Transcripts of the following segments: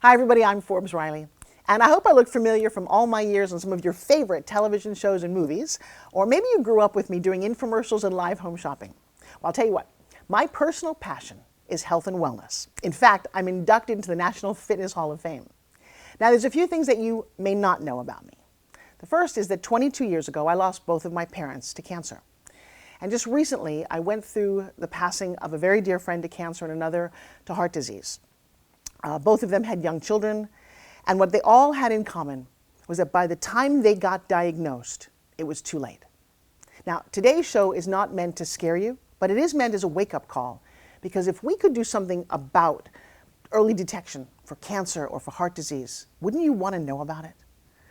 Hi everybody, I'm Forbes Riley, and I hope I look familiar from all my years on some of your favorite television shows and movies, or maybe you grew up with me doing infomercials and live home shopping. Well, I'll tell you what, my personal passion is health and wellness. In fact, I'm inducted into the National Fitness Hall of Fame. Now, there's a few things that you may not know about me. The first is that 22 years ago, I lost both of my parents to cancer. And just recently, I went through the passing of a very dear friend to cancer and another to heart disease. Both of them had young children, and what they all had in common was that by the time they got diagnosed, it was too late. Now, today's show is not meant to scare you, but it is meant as a wake-up call, because if we could do something about early detection for cancer or for heart disease, wouldn't you want to know about it?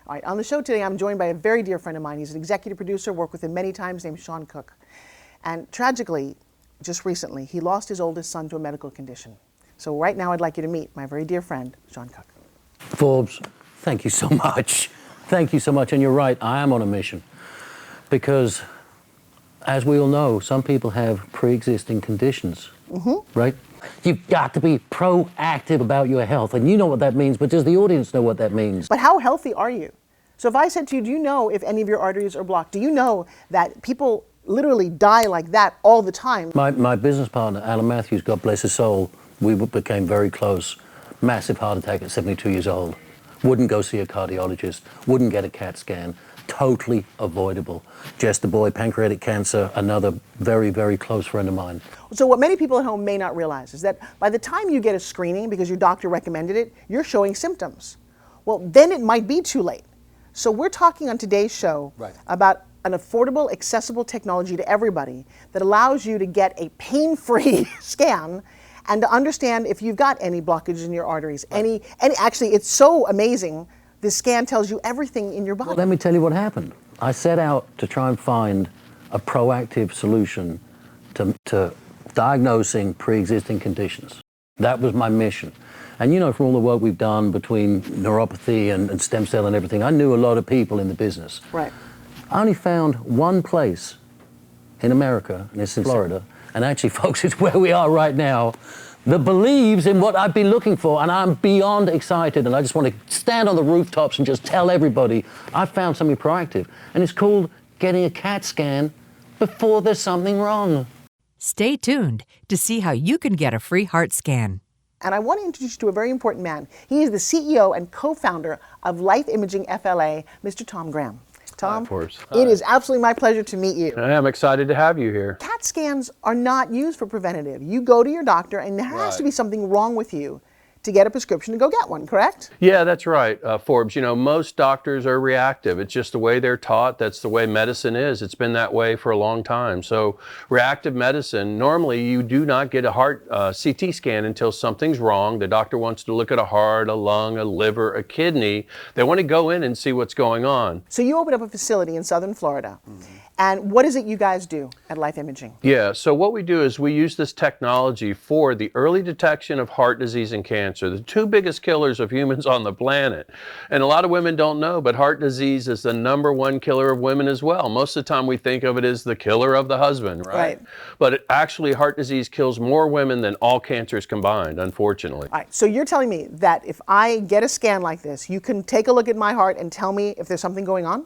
All right, on the show today, I'm joined by a very dear friend of mine. He's an executive producer, worked with him many times, named Sean Cook. And tragically, just recently, he lost his oldest son to a medical condition. So right now, I'd like you to meet my very dear friend, Sean Cook. Forbes, thank you so much. Thank you so much. And you're right, I am on a mission. Because, as we all know, some people have pre-existing conditions, right? You've got to be proactive about your health. And you know what that means, but does the audience know what that means? But how healthy are you? So if I said to you, do you know if any of your arteries are blocked? Do you know that people literally die like that all the time? My business partner, Alan Matthews, God bless his soul, we became very close. Massive heart attack at 72 years old. Wouldn't go see a cardiologist, wouldn't get a CAT scan. Totally avoidable. Just a boy, pancreatic cancer, another very, very close friend of mine. So what many people at home may not realize is that by the time you get a screening because your doctor recommended it, you're showing symptoms. Well, then it might be too late. So we're talking on today's show about an affordable, accessible technology to everybody that allows you to get a pain-free scan and to understand if you've got any blockages in your arteries. Actually, it's so amazing. This scan tells you everything in your body. Well, let me tell you what happened. I set out to try and find a proactive solution to diagnosing pre-existing conditions. That was my mission. And you know, from all the work we've done between neuropathy and stem cell and everything, I knew a lot of people in the business. Right. I only found one place in America, and it's in Florida, and actually, folks, it's where we are right now, that believes in what I've been looking for, and I'm beyond excited, and I just want to stand on the rooftops and just tell everybody I found something proactive, and it's called getting a CAT scan before there's something wrong. Stay tuned to see how you can get a free heart scan. And I want to introduce you to a very important man. He is the CEO and co-founder of LIF Imaging FLA, Mr. Tom Graham. Tom, it is absolutely my pleasure to meet you. I'm excited to have you here. CAT scans are not used for preventative. You go to your doctor and there has to be something wrong with you to get a prescription to go get one, correct? Yeah, that's right, Forbes. You know, most doctors are reactive. It's just the way they're taught. That's the way medicine is. It's been that way for a long time. So reactive medicine, normally you do not get a heart CT scan until something's wrong. The doctor wants to look at a heart, a lung, a liver, a kidney. They want to go in and see what's going on. So you opened up a facility in Southern Florida. And what is it you guys do at LIF Imaging? Yeah, so what we do is we use this technology for the early detection of heart disease and cancer, the two biggest killers of humans on the planet. And a lot of women don't know, but heart disease is the #1 killer of women as well. Most of the time we think of it as the killer of the husband, right? But actually heart disease kills more women than all cancers combined, unfortunately. All right, so you're telling me that if I get a scan like this, you can take a look at my heart and tell me if there's something going on?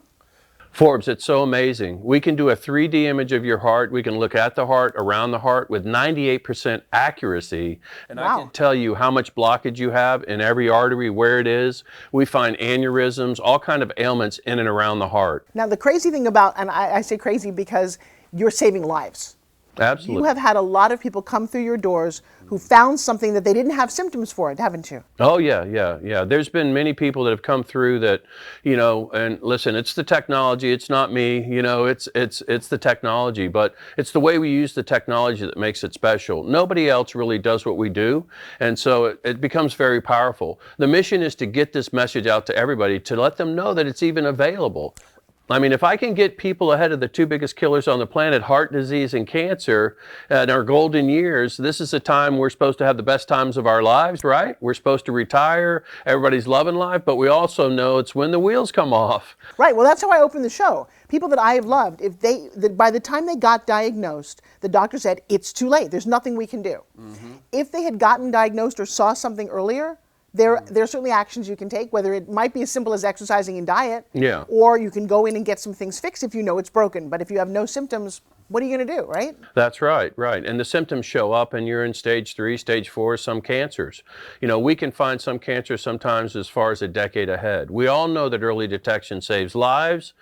Forbes, it's so amazing. We can do a 3D image of your heart. We can look at the heart, around the heart with 98% accuracy. And I can tell you how much blockage you have in every artery, where it is. We find aneurysms, all kind of ailments in and around the heart. Now, the crazy thing about, and I say crazy because you're saving lives. Absolutely. You have had a lot of people come through your doors who found something that they didn't have symptoms for, haven't you? Oh, yeah. There's been many people that have come through that, you know, and listen, it's the technology, it's not me, you know, it's the technology, but it's the way we use the technology that makes it special. Nobody else really does what we do, and so it becomes very powerful. The mission is to get this message out to everybody, to let them know that it's even available. I mean, if I can get people ahead of the two biggest killers on the planet, heart disease and cancer, in our golden years, this is a time we're supposed to have the best times of our lives, right? We're supposed to retire, everybody's loving life, but we also know it's when the wheels come off. Right, well, that's how I opened the show. People that I have loved, by the time they got diagnosed, the doctor said, it's too late, there's nothing we can do. If they had gotten diagnosed or saw something earlier, there are certainly actions you can take, whether it might be as simple as exercising and diet, Yeah. or you can go in and get some things fixed if you know it's broken. But if you have no symptoms, what are you going to do, right? That's right, right. And the symptoms show up and you're in stage 3, stage 4, some cancers. You know, we can find some cancers sometimes as far as a decade ahead. We all know that early detection saves lives.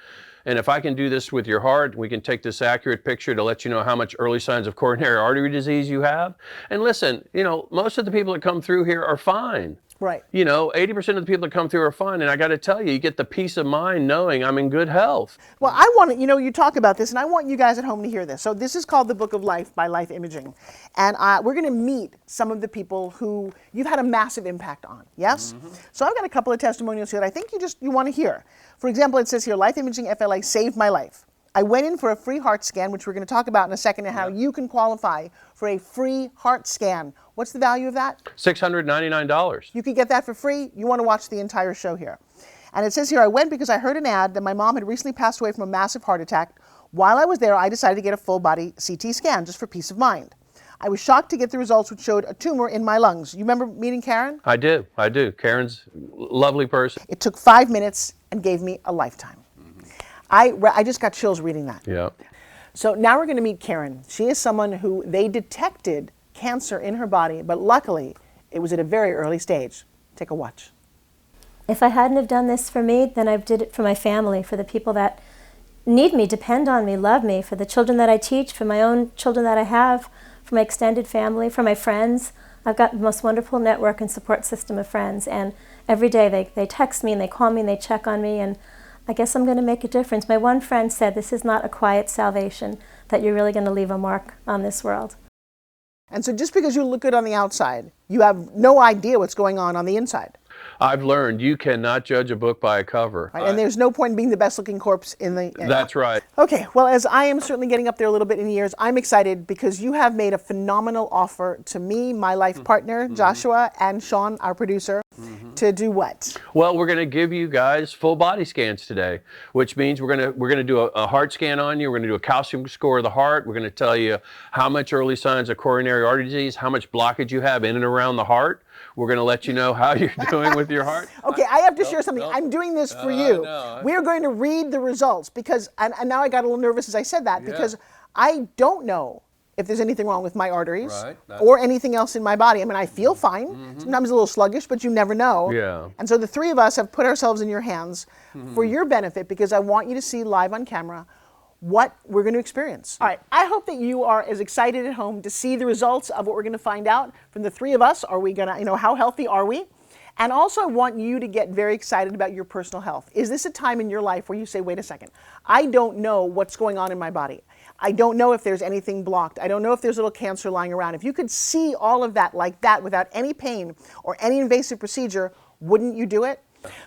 And if I can do this with your heart, we can take this accurate picture to let you know how much early signs of coronary artery disease you have. And listen, you know, most of the people that come through here are fine. Right. You know, 80% of the people that come through are fine. And I got to tell you, you get the peace of mind knowing I'm in good health. Well, I want to, you talk about this, and I want you guys at home to hear this. So this is called The Book of Life by Life Imaging. And we're going to meet some of the people who you've had a massive impact on, yes? So I've got a couple of testimonials here that I think you want to hear. For example, it says here, Life Imaging FLA saved my life. I went in for a free heart scan, which we're going to talk about in a second, and how you can qualify for a free heart scan. What's the value of that? $699. You can get that for free. You want to watch the entire show here. And it says here, I went because I heard an ad that my mom had recently passed away from a massive heart attack. While I was there, I decided to get a full body CT scan just for peace of mind. I was shocked to get the results, which showed a tumor in my lungs. You remember meeting Karen? I do. Karen's a lovely person. It took 5 minutes and gave me a lifetime. I just got chills reading that. Yeah. So now we're going to meet Karen. She is someone who they detected cancer in her body, but luckily it was at a very early stage. Take a watch. If I hadn't have done this for me, then I did it for my family, for the people that need me, depend on me, love me, for the children that I teach, for my own children that I have, for my extended family, for my friends. I've got the most wonderful network and support system of friends, and every day they text me and they call me and they check on me, and I guess I'm going to make a difference. My one friend said, this is not a quiet salvation, that you're really going to leave a mark on this world. And so just because you look good on the outside, you have no idea what's going on the inside. I've learned you cannot judge a book by a cover. Right? And there's no point in being the best looking corpse in the... That's right. Okay, well, as I am certainly getting up there a little bit in years, I'm excited because you have made a phenomenal offer to me, my life partner, Joshua, and Sean, our producer, to do what? Well, we're going to give you guys full body scans today, which means we're going to do a heart scan on you. We're going to do a calcium score of the heart. We're going to tell you how much early signs of coronary artery disease, how much blockage you have in and around the heart. We're going to let you know how you're doing with your heart. Okay, I have to share something. I'm doing this for you. We're going to read the results because, and now I got a little nervous as I said that, because I don't know if there's anything wrong with my arteries or anything else in my body. I mean, I feel fine, sometimes a little sluggish, but you never know. Yeah. And so the three of us have put ourselves in your hands for your benefit because I want you to see live on camera what we're going to experience. All right, I hope that you are as excited at home to see the results of what we're going to find out from the three of us. Are we going to, how healthy are we? And also I want you to get very excited about your personal health. Is this a time in your life where you say, wait a second, I don't know what's going on in my body. I don't know if there's anything blocked. I don't know if there's a little cancer lying around. If you could see all of that like that without any pain or any invasive procedure, wouldn't you do it?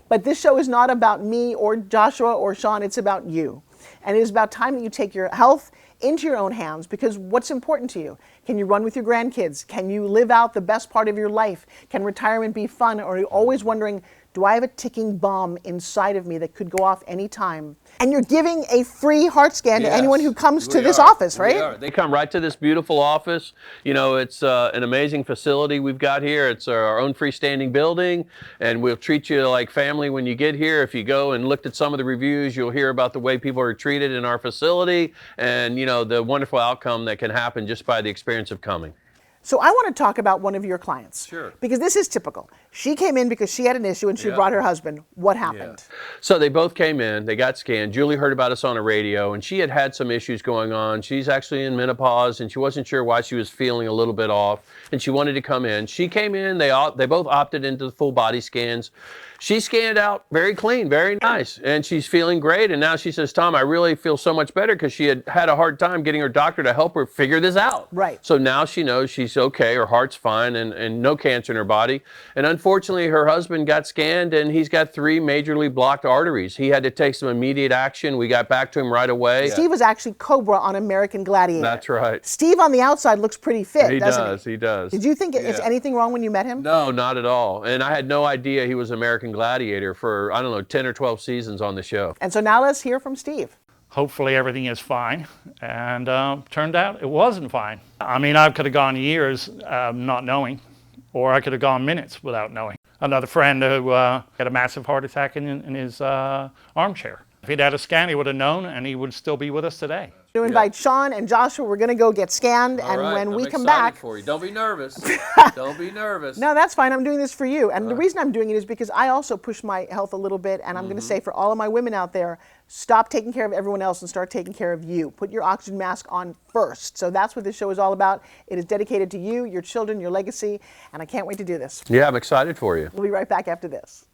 But this show is not about me or Joshua or Sean, it's about you. And it is about time that you take your health into your own hands, because what's important to you? Can you run with your grandkids? Can you live out the best part of your life? Can retirement be fun? Or are you always wondering, do I have a ticking bomb inside of me that could go off any time? And you're giving a free heart scan to anyone who comes to this office, right? They come right to this beautiful office. You know, it's an amazing facility we've got here. It's our own freestanding building, and we'll treat you like family when you get here. If you go and looked at some of the reviews, you'll hear about the way people are treated in our facility and, the wonderful outcome that can happen just by the experience of coming. So I want to talk about one of your clients. Sure. Because this is typical. She came in because she had an issue and she brought her husband. What happened? So they both came in, they got scanned. Julie heard about us on the radio, and she had some issues going on. She's actually in menopause, and she wasn't sure why she was feeling a little bit off, and she wanted to come in. She came in, they both opted into the full body scans. She scanned out very clean, very nice, and she's feeling great. And now she says, Tom, I really feel so much better because she had a hard time getting her doctor to help her figure this out. Right. So now she knows she's okay, her heart's fine, and no cancer in her body. And unfortunately, her husband got scanned, and he's got 3 majorly blocked arteries. He had to take some immediate action. We got back to him right away. Steve was actually Cobra on American Gladiator. That's right. Steve on the outside looks pretty fit, doesn't he? He does. Did you think it's anything wrong when you met him? No, not at all. And I had no idea he was American Gladiator for, 10 or 12 seasons on the show. And so now let's hear from Steve. Hopefully everything is fine, and turned out it wasn't fine. I mean, I could have gone years not knowing, or I could have gone minutes without knowing. another friend who had a massive heart attack in his armchair. If he'd had a scan, he would have known, and he would still be with us today. To invite Sean and Joshua, we're going to go get scanned, All and right, when we I'm come excited back, for you. Don't be nervous. Don't be nervous. no, that's fine. I'm doing this for you. And the reason I'm doing it is because I also push my health a little bit. And I'm going to say for all of my women out there, stop taking care of everyone else and start taking care of you. Put your oxygen mask on first. So that's what this show is all about. It is dedicated to you, your children, your legacy. And I can't wait to do this. Yeah, I'm excited for you. We'll be right back after this.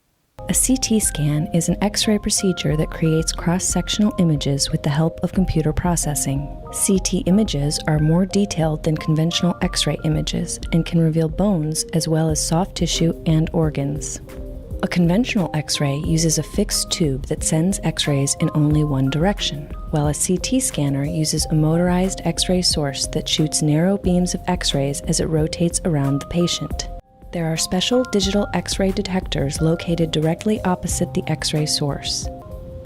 A CT scan is an X-ray procedure that creates cross-sectional images with the help of computer processing. CT images are more detailed than conventional X-ray images and can reveal bones as well as soft tissue and organs. A conventional X-ray uses a fixed tube that sends X-rays in only one direction, while a CT scanner uses a motorized X-ray source that shoots narrow beams of X-rays as it rotates around the patient. There are special digital X-ray detectors located directly opposite the X-ray source.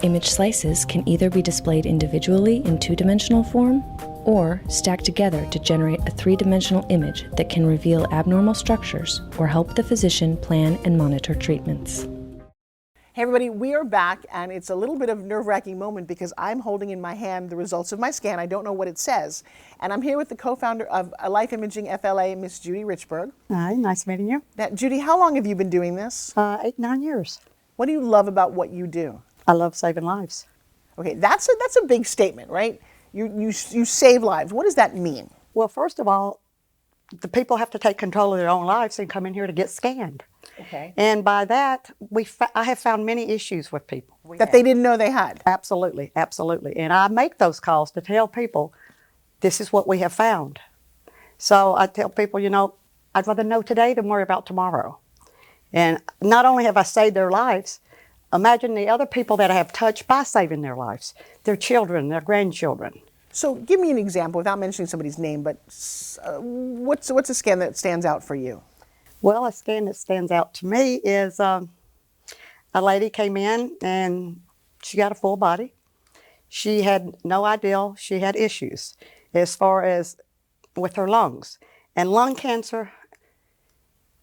Image slices can either be displayed individually in two-dimensional form or stacked together to generate a three-dimensional image that can reveal abnormal structures or help the physician plan and monitor treatments. Hey everybody, we are back, and it's a little bit of a nerve-wracking moment because I'm holding in my hand the results of my scan. I don't know what it says. And I'm here with the co-founder of Life Imaging FLA, Miss Judy Richburg. Hi, nice meeting you. Now, Judy, how long have you been doing this? 8, 9 years. What do you love about what you do? I love saving lives. Okay, that's a big statement, right? You save lives. What does that mean? Well, first of all, the people have to take control of their own lives and come in here to get scanned. Okay. And by that, I have found many issues with people. That they didn't know they had. Absolutely, absolutely. And I make those calls to tell people, this is what we have found. So I tell people, I'd rather know today than worry about tomorrow. And not only have I saved their lives, imagine the other people that I have touched by saving their lives, their children, their grandchildren. So give me an example without mentioning somebody's name, but what's a scan that stands out for you? Well, a scan that stands out to me is a lady came in and she got a full body. She had no idea she had issues as far as with her lungs. And lung cancer,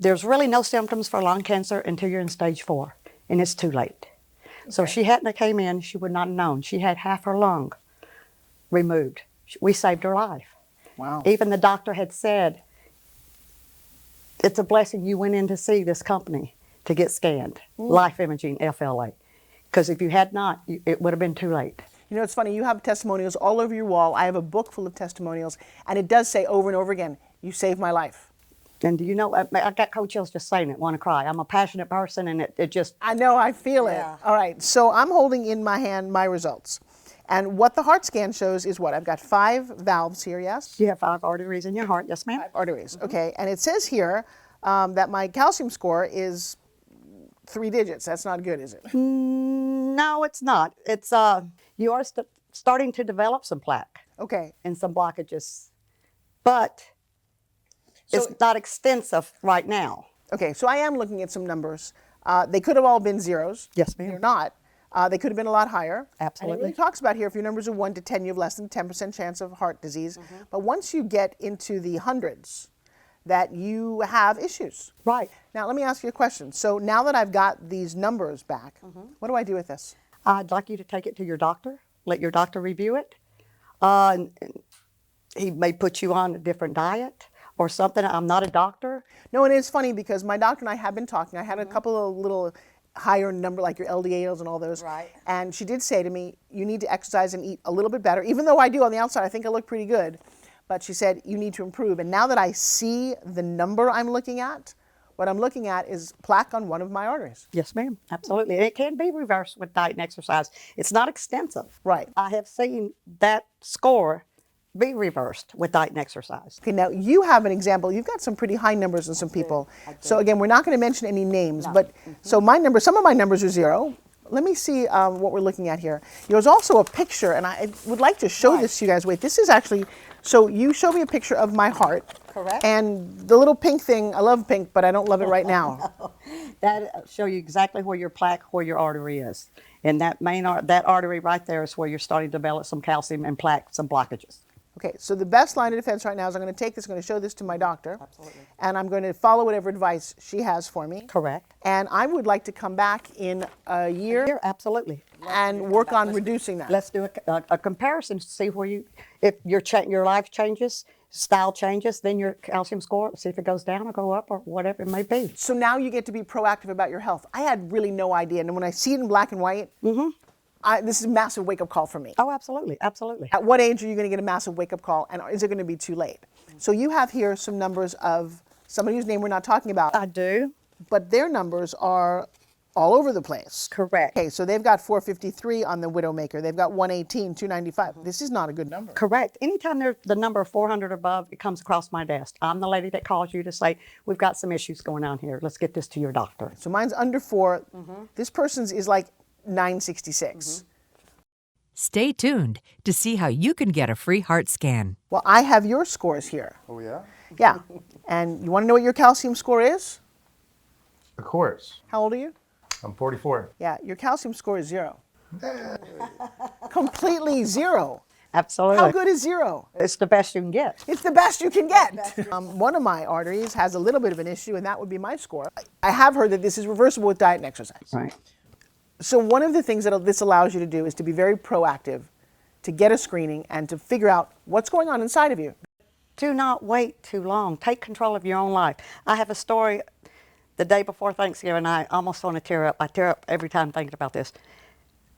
there's really no symptoms for lung cancer until you're in stage 4, and it's too late. Okay. So if she hadn't came in, she would not have known. She had half her lung removed. We saved her life. Wow. Even the doctor had said, it's a blessing you went in to see this company to get scanned, Life Imaging FLA. Because if you had not, it would have been too late. You know, it's funny, you have testimonials all over your wall. I have a book full of testimonials, and it does say over and over again, you saved my life. And do you know, I got cold chills just saying it, want to cry. I'm a passionate person, and it just... I know, I feel it. All right, so I'm holding in my hand my results. And what the heart scan shows is what? I've got 5 valves here, yes? You have 5 arteries in your heart, yes ma'am? 5 arteries, okay. And it says here that my calcium score is 3 digits. That's not good, is it? No, it's not. It's, you are starting to develop some plaque. Okay. And some blockages. But it's not extensive right now. Okay, so I am looking at some numbers. They could have all been zeros. Yes, ma'am. They're not. They could have been a lot higher. Absolutely. And it really talks about here, if your numbers are 1 to 10, you have less than 10% chance of heart disease. But once you get into the hundreds, that you have issues. Right. Now, let me ask you a question. So now that I've got these numbers back, what do I do with this? I'd like you to take it to your doctor, let your doctor review it. He may put you on a different diet or something. I'm not a doctor. No, and it's funny because my doctor and I have been talking. I had a couple of little higher number, like your LDLs and all those. Right. And she did say to me, you need to exercise and eat a little bit better. Even though I do on the outside, I think I look pretty good. But she said, you need to improve. And now that I see the number I'm looking at, what I'm looking at is plaque on one of my arteries. Yes, ma'am. Absolutely. And it can be reversed with diet and exercise. It's not extensive. Right. I have seen that score be reversed with diet and exercise. Okay, now you have an example. You've got some pretty high numbers in some people. So again, we're not going to mention any names, but so my numbers, some of my numbers are 0. Let me see what we're looking at here. There's also a picture, and I would like to show this to you guys. Wait, this is actually, so you showed me a picture of my heart. Correct. And the little pink thing, I love pink, but I don't love it right now. That show you exactly where your plaque, where your artery is. And that main that artery right there is where you're starting to develop some calcium and plaque, some blockages. Okay, so the best line of defense right now is I'm going to take this, I'm going to show this to my doctor. Absolutely. And I'm going to follow whatever advice she has for me. Correct. And I would like to come back in a year Here, absolutely. and work on reducing that. Let's do a comparison to see where if your life changes, style changes, then your calcium score, see if it goes down or go up or whatever it may be. So now you get to be proactive about your health. I had really no idea. And when I see it in black and white, this is a massive wake-up call for me. Oh, absolutely, absolutely. At what age are you going to get a massive wake-up call, and is it going to be too late? So you have here some numbers of somebody whose name we're not talking about. I do. But their numbers are all over the place. Correct. Okay, so they've got 453 on the Widowmaker. They've got 118, 295. This is not a good number. Correct. Anytime there's the number 400 above, it comes across my desk. I'm the lady that calls you to say, we've got some issues going on here. Let's get this to your doctor. So mine's under 4. This person's is like 966. Stay tuned to see how you can get a free heart scan. Well, I have your scores here. Oh, yeah? Yeah. And you want to know what your calcium score is? Of course. How old are you? I'm 44. Yeah, your calcium score is 0. Completely 0. Absolutely. How good is 0? It's the best you can get. It's the best you can get. One of my arteries has a little bit of an issue, and that would be my score. I have heard that this is reversible with diet and exercise. Right. So one of the things that this allows you to do is to be very proactive, to get a screening, and to figure out what's going on inside of you. Do not wait too long. Take control of your own life. I have a story the day before Thanksgiving. I almost want to tear up. I tear up every time thinking about this.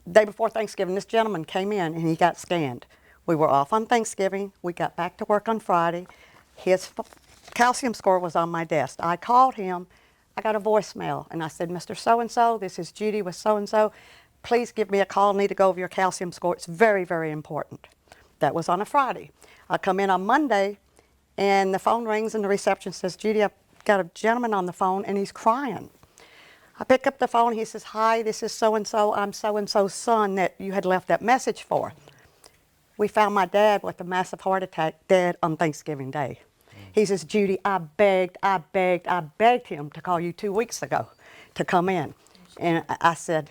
The day before Thanksgiving, this gentleman came in and he got scanned. We were off on Thanksgiving. We got back to work on Friday. His calcium score was on my desk. I called him. I got a voicemail, and I said, Mr. So-and-so, this is Judy with so-and-so. Please give me a call. I need to go over your calcium score. It's very, very important. That was on a Friday. I come in on Monday, and the phone rings, and the reception says, Judy, I've got a gentleman on the phone, and he's crying. I pick up the phone. He says, hi, this is so-and-so. I'm so-and-so's son that you had left that message for. We found my dad with a massive heart attack, dead on Thanksgiving Day. He says, Judy, I begged him to call you 2 weeks ago to come in. And I said,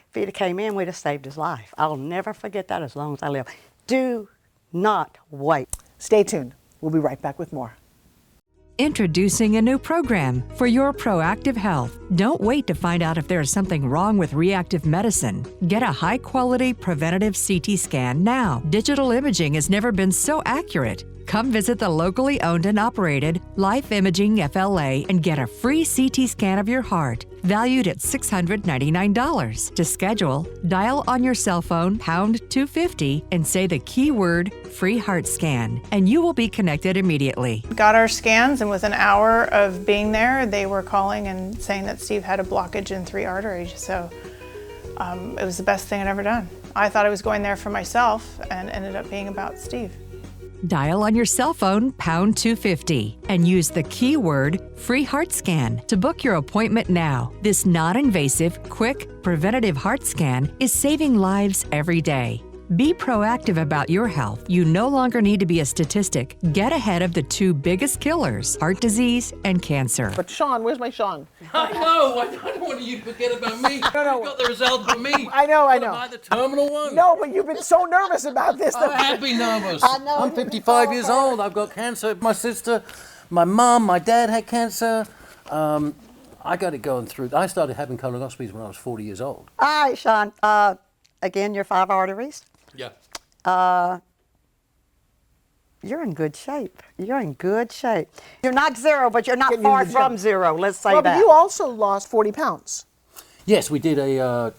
if he'd have came in, we'd have saved his life. I'll never forget that as long as I live. Do not wait. Stay tuned. We'll be right back with more. Introducing a new program for your proactive health. Don't wait to find out if there is something wrong with reactive medicine. Get a high-quality preventative CT scan now. Digital imaging has never been so accurate. Come visit the locally owned and operated LIF Imaging FLA and get a free CT scan of your heart, valued at $699. To schedule, dial on your cell phone #250 and say the keyword free heart scan, and you will be connected immediately. Got our scans, and within an hour of being there, they were calling and saying that Steve had a blockage in 3 arteries. So it was the best thing I'd ever done. I thought I was going there for myself, and ended up being about Steve. Dial on your cell phone #250 and use the keyword free heart scan to book your appointment now. This non-invasive, quick, preventative heart scan is saving lives every day. Be proactive about your health. You no longer need to be a statistic. Get ahead of the 2 biggest killers, heart disease and cancer. But Sean, where's my Sean? I know. I don't want you to forget about me. No. You got the results for me. I know. Am I the terminal one? No, but you've been so nervous about this. I have been nervous. I know. I'm 55 years old. I've got cancer. My sister, my mum, my dad had cancer. I got it going through. I started having colonoscopies when I was 40 years old. All right, Sean. Again, your 5 arteries. Yeah. You're in good shape. You're in good shape. You're not 0, but you're not Getting far into the from gym. 0. Let's say Well, that. but you also lost 40 pounds. Yes, we did a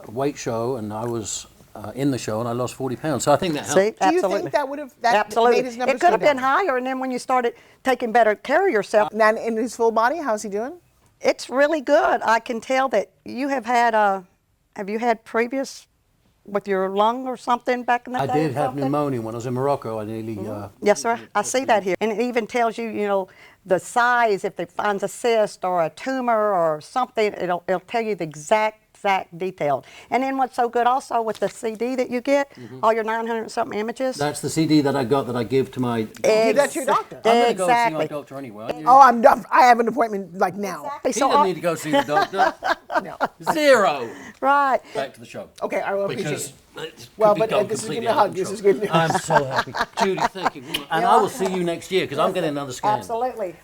weight show, and I was in the show, and I lost 40 pounds. So I think that helped. See, Do you absolutely. think that would have Absolutely. made his numbers It could have go down? been higher, and then when you started taking better care of yourself, Now, in his full body, how's he doing? it's really good. I can tell that you have had have you had previous with your lung or something back in the I day? did or have something? pneumonia when I was in Morocco. I nearly. Yes, sir. I see that here. And it even tells you, you know, the size, if it finds a cyst or a tumor or something, it'll tell you the exact exact detailed. And then what's so good also with the CD that you get, all your 900 and something images. That's the CD that I got that I give to my... Give that to your doctor. I'm going to go see my Exactly. doctor anyway. aren't you? Oh, I'm done. I have an appointment like now. Exactly. He So doesn't need to go see the doctor. No. Zero. right. Back to the show. Okay, I will appreciate Because it. it Well, could but be going this is completely give me a out hug. of This is control. good news. I'm so happy. Judy, thank you. And I will see you next year because I'm getting another scan. Absolutely.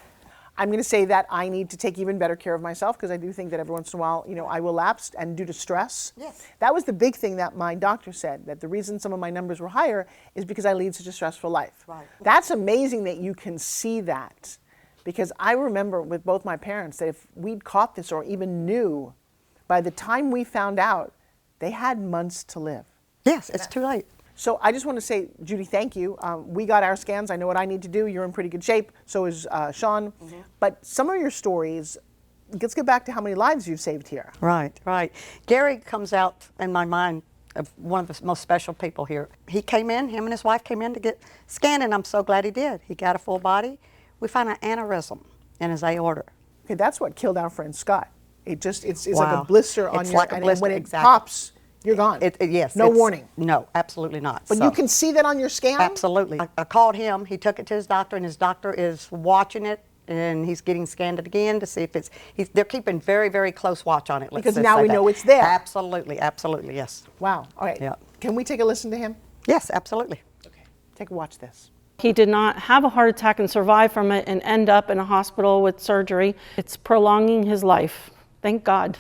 I'm going to say that I need to take even better care of myself because I do think that every once in a while, I will lapse, and due to stress. Yes. That was the big thing that my doctor said, that the reason some of my numbers were higher is because I lead such a stressful life. Right. That's amazing that you can see that, because I remember with both my parents that if we'd caught this or even knew, by the time we found out, they had months to live. Yes, it's too late. So I just want to say, Judy, thank you. We got our scans. I know what I need to do. You're in pretty good shape. So is Sean. But some of your stories, let's get back to how many lives you've saved here. Right, right. Gary comes out in my mind of one of the most special people here. He came in, him and his wife came in to get scanned, and I'm so glad he did. He got a full body. We found an aneurysm in his aorta. Okay, that's what killed our friend Scott. It's like Wow. a blister on It's your, like a and blister, when it exactly. pops, you're gone. Yes. No warning. No, absolutely not. But So- you can see that on your scan? Absolutely. I called him. He took it to his doctor, and his doctor is watching it, and he's getting scanned again to see if they're keeping very, very close watch on it. Let's Because just now say we that. know it's there. Absolutely, absolutely, yes. Wow. All right. Yeah. Can we take a listen to him? Yes, absolutely. Okay. Take a watch this. He did not have a heart attack and survive from it and end up in a hospital with surgery. It's prolonging his life. Thank God.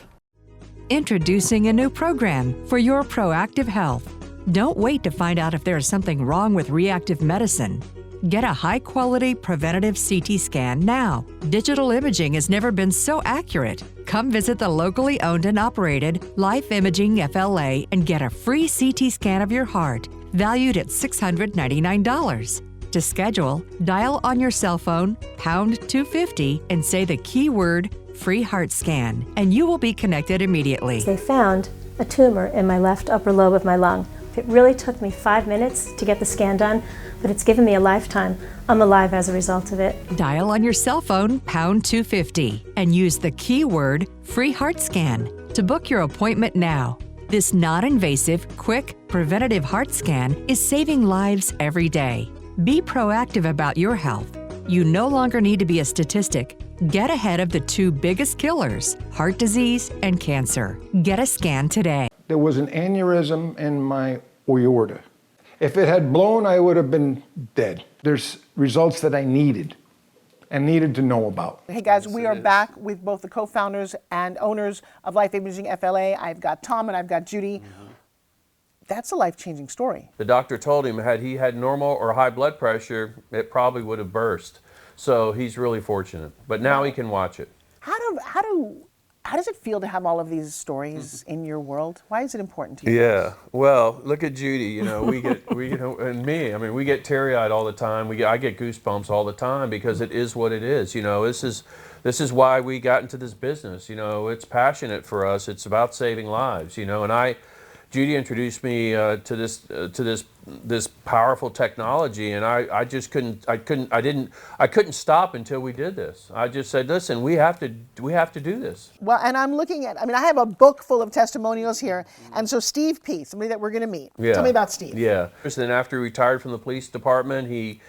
Introducing a new program for your proactive health. Don't wait to find out if there is something wrong with reactive medicine. Get a high-quality preventative CT scan now. Digital imaging has never been so accurate. Come visit the locally owned and operated LIF Imaging FLA and get a free CT scan of your heart, valued at $699. To schedule, dial on your cell phone pound 250 and say the keyword free heart scan, and you will be connected immediately. They found a tumor in my left upper lobe of my lung. It really took me 5 minutes to get the scan done, but it's given me a lifetime. I'm alive as a result of it. Dial on your cell phone pound 250 and use the keyword free heart scan to book your appointment now. This non-invasive, quick, preventative heart scan is saving lives every day. Be proactive about your health. You no longer need to be a statistic. Get ahead of the two biggest killers, heart disease and cancer. Get a scan today. There was an aneurysm in my aorta. If it had blown, I would have been dead. There's results that I needed and needed to know about. Hey guys, we are back with both the co-founders and owners of LIF Imaging FLA. I've got Tom and I've got Judy. That's a life-changing story. The doctor told him had he had normal or high blood pressure, it probably would have burst. So he's really fortunate. But now he can watch it. How does it feel to have all of these stories in your world? Why is it important to you? Yeah. Well, look at Judy. You know, we get and me. I mean, we get teary-eyed all the time. I get goosebumps all the time because it is what it is. You know, this is why we got into this business. You know, it's passionate for us. It's about saving lives. You know, and Judy introduced me to this powerful technology, and I just couldn't stop until we did this. I just said, listen, we have to do this. Well, and I'm looking at, I have a book full of testimonials here, and so Steve P., somebody that we're going to meet. Yeah. Tell me about Steve. Yeah. And then after he retired from the police department, he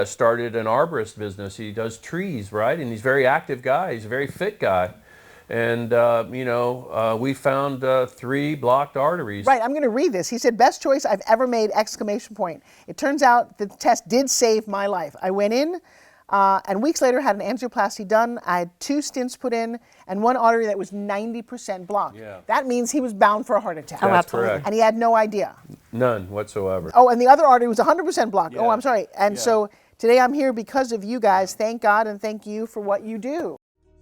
started an arborist business. He does trees, right? And he's a very active guy. He's a very fit guy. And, we found 3 blocked arteries. Right, I'm going to read this. He said, best choice I've ever made, ! It turns out the test did save my life. I went in and weeks later had an angioplasty done. I had 2 stents put in and 1 artery that was 90% blocked. Yeah. That means he was bound for a heart attack. That's correct. And he had no idea. None whatsoever. Oh, and the other artery was 100% blocked. Yeah. Oh, I'm sorry. And Yeah. so today I'm here because of you guys. Thank God and thank you for what you do.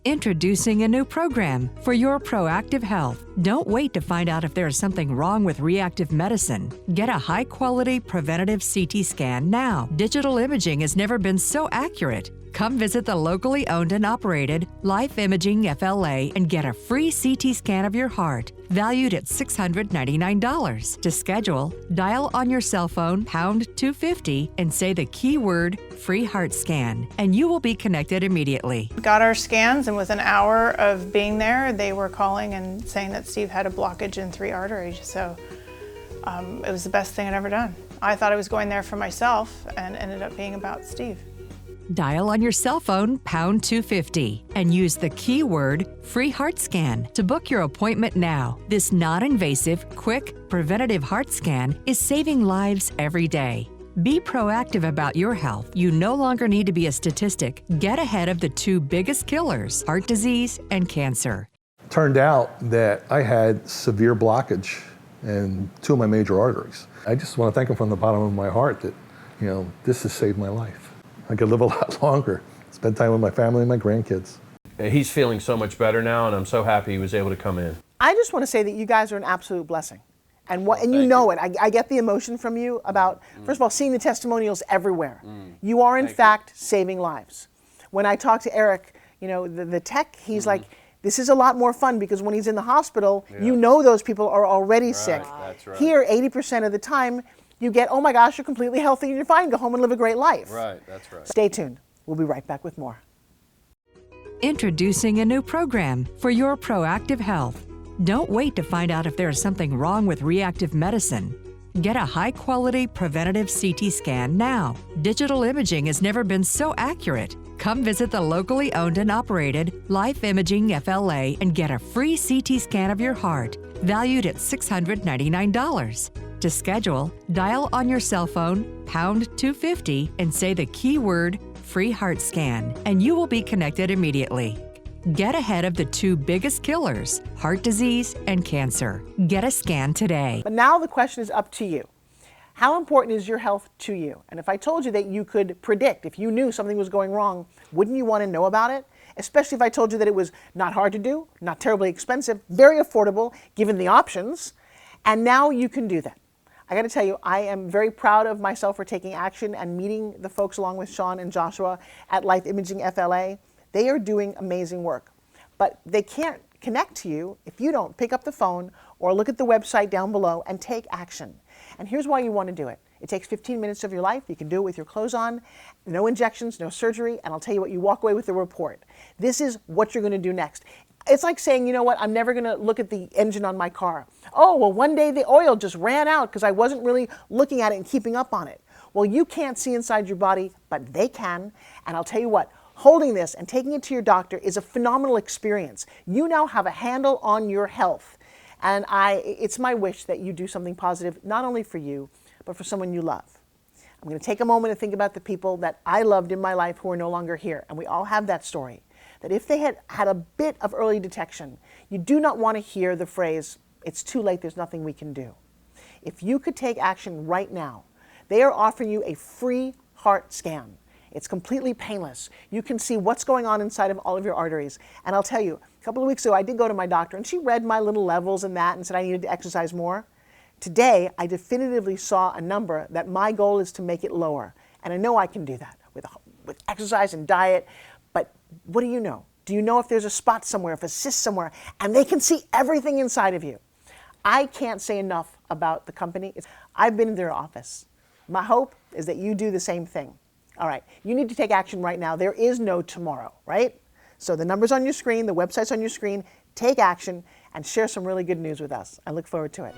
Introducing a new program for your proactive health. Don't wait to find out if there is something wrong with reactive medicine. Get a high-quality preventative CT scan now. Digital imaging has never been so accurate. Come visit the locally owned and operated LIF Imaging FLA and get a free CT scan of your heart, valued at $699. To schedule, dial on your cell phone pound 250 and say the keyword free heart scan, and you will be connected immediately. Got our scans, and within an hour of being there, they were calling and saying that Steve had a blockage in 3 arteries. So it was the best thing I'd ever done. I thought I was going there for myself, and ended up being about Steve. Dial on your cell phone pound 250 and use the keyword free heart scan to book your appointment now. This non-invasive, quick, preventative heart scan is saving lives every day. Be proactive about your health. You no longer need to be a statistic. Get ahead of the 2 biggest killers, heart disease and cancer. Turned out that I had severe blockage in 2 of my major arteries. I just want to thank him from the bottom of my heart that, this has saved my life. I could live a lot longer, spend time with my family and my grandkids. He's feeling so much better now, and I'm so happy he was able to come in. I just want to say that you guys are an absolute blessing. And you know it. I get the emotion from you about, first of all, seeing the testimonials everywhere. You are, in fact, saving lives. When I talk to Eric, the tech, he's like, this is a lot more fun because when he's in the hospital, you know those people are already sick. That's right. Here, 80% of the time, you get, oh my gosh, you're completely healthy and you're fine. Go home and live a great life. Right, that's right. Stay tuned. We'll be right back with more. Introducing a new program for your proactive health. Don't wait to find out if there is something wrong with reactive medicine. Get a high-quality preventative CT scan now. Digital imaging has never been so accurate. Come visit the locally owned and operated LIF Imaging FLA and get a free CT scan of your heart, valued at $699. To schedule, dial on your cell phone pound 250 and say the keyword free heart scan, and you will be connected immediately. Get ahead of the 2 biggest killers, heart disease and cancer. Get a scan today. But now the question is up to you. How important is your health to you? And if I told you that you could predict, if you knew something was going wrong, wouldn't you want to know about it? Especially if I told you that it was not hard to do, not terribly expensive, very affordable, given the options, and now you can do that. I got to tell you, I am very proud of myself for taking action and meeting the folks along with Sean and Joshua at LIF Imaging FLA. They are doing amazing work, but they can't connect to you if you don't pick up the phone or look at the website down below and take action. And here's why you want to do it. It takes 15 minutes of your life. You can do it with your clothes on, no injections, no surgery, and I'll tell you what, you walk away with a report. This is what you're going to do next. It's like saying, you know what, I'm never going to look at the engine on my car. Oh, well, one day the oil just ran out because I wasn't really looking at it and keeping up on it. Well, you can't see inside your body, but they can. And I'll tell you what, holding this and taking it to your doctor is a phenomenal experience. You now have a handle on your health. And it's my wish that you do something positive, not only for you, but for someone you love. I'm going to take a moment to think about the people that I loved in my life who are no longer here. And we all have that story. That if they had had a bit of early detection, you do not want to hear the phrase, it's too late, there's nothing we can do. If you could take action right now, they are offering you a free heart scan. It's completely painless. You can see what's going on inside of all of your arteries. And I'll tell you, a couple of weeks ago, I did go to my doctor and she read my little levels and that and said I needed to exercise more. Today, I definitively saw a number that my goal is to make it lower. And I know I can do that with exercise and diet. But what do you know? Do you know if there's a spot somewhere, if a cyst somewhere, and they can see everything inside of you? I can't say enough about the company. I've been in their office. My hope is that you do the same thing. All right, you need to take action right now. There is no tomorrow, right? So the number's on your screen, the website's on your screen. Take action and share some really good news with us. I look forward to it.